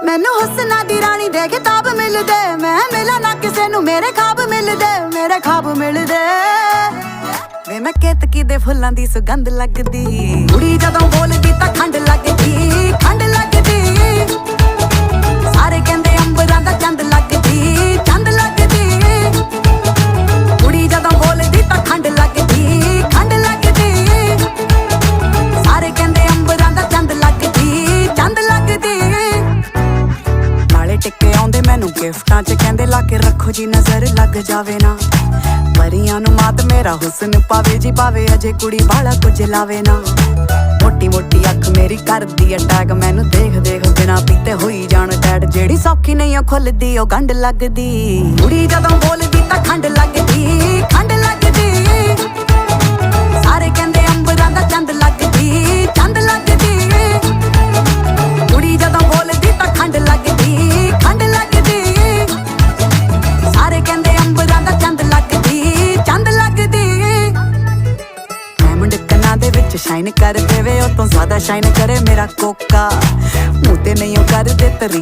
ਮੈਨੂੰ ਹੁਸਨਾ ਦੀ ਰਾਣੀ ਦੇ ਖਿਤਾਬ ਮਿਲਦੇ, ਮੈਂ ਮਿਲਾਂ ਨਾ ਕਿਸੇ ਨੂੰ ਮੇਰੇ ਖਾਬ ਮਿਲਦੇ, ਮੇਰੇ ਖਾਬ ਮਿਲਦੇ। ਵੇ ਮੈਂ ਕੇਤਕੀ ਦੇ ਫੁੱਲਾਂ ਦੀ ਸੁਗੰਧ ਲੱਗਦੀ, ਕੁੜੀ ਜਦੋਂ ਬੋਲਦੀ ਤਾਂ ਖੰਡ ਲੱਗਦੀ, ਖੰਡ ਲੱਗਦੀ। ਸਾਰੇ ਕਹਿੰਦੇ ਅੰਬਰਾਂ ਦਾ ਚੰਦ ਲੱਗਦੀ, ਚੰਦ ਲੱਗਦੀ। ਕੁੜੀ ਜਦੋਂ ਬੋਲਦੀ ਤਾਂ ਖੰਡ ਲੱਗਦੀ, ਖੰਡ ਲੱਗਦੀ। ਸਾਰੇ ਕਹਿੰਦੇ ਅੰਬਰਾਂ ਦਾ ਚੰਦ ਲੱਗਦੀ, ਚੰਦ ਲੱਗਦੀ। ਨਾਲੇ ਟਿੱਕੇ ਆਉਂਦੇ ਮੈਨੂੰ ਗਿਫਟਾਂ ਚ, ਕਹਿੰਦੇ ਲਾ ਕੇ ਰੱਖੋ ਜੀ ਨਜ਼ਰ ਲੱਗ ਜਾਵੇ ਨਾ। ਪਰੀਆਂ ਨੂੰ ਮਾਤ ਮੇਰਾ ਹੁਸਨ ਪਾਵੇ ਜੀ ਪਾਵੇ, ਅਜੇ ਕੁੜੀ ਬਾਲਾ ਕੁਝ ਲਾਵੇ ਨਾ। ਮੋਟੀ ਮੋਟੀ ਅੱਖ ਮੇਰੀ ਕਰਦੀ ਅਟੈਕ, ਮੈਨੂੰ ਦੇਖ ਦੇਖ ਬਿਨਾ ਪੀਤੇ ਹੋਈ ਜਾਣ ਟੈਡ। ਜਿਹੜੀ ਸੌਖੀ ਨਹੀਂ ਉਹ ਖੁੱਲਦੀ ਉਹ ਗੰਢ ਲੱਗਦੀ, ਕੁੜੀ ਜਦੋਂ ਬੋਲਦੀ ਤਾਂ ਖੰਡ ਲੱਗਦੀ, ਖੰਡ ਲੱਗਦੀ। ਸਾਰੇ ਕਹਿੰਦੇ ਅੰਬਰਾਂ ਦਾ ਚੰਦ ਲੱਗਦੀ, ਚੰਦ ਲੱਗਦੀ। ਕੁੜੀ ਜਦੋਂ ਬੋਲਦੀ ਤਾਂ ਖੰਡ ਲੱਗਦੀ, ਖੰਡ ਲੱਗਦੀ। ਸਾਰੇ ਕਹਿੰਦੇ ਅੰਬਰਾਂ ਦਾ ਚੰਦ ਲੱਗਦੀ, ਚੰਦ ਲੱਗਦੀ। ਡਾਇਮੰਡ ਕੰਨਾਂ ਦੇ ਵਿੱਚ ਸ਼ਾਈਨ ਕਰ ਦੇਵੇ, ਉਹ ਤੋਂ ਜ਼ਿਆਦਾ ਸ਼ਾਈਨ ਕਰੇ ਮੇਰਾ ਕੋਕਾ। ਮੂੰਹ ਤੇ ਨਹੀਂ ਉਹ ਕਰਦੇ ਤਰੀ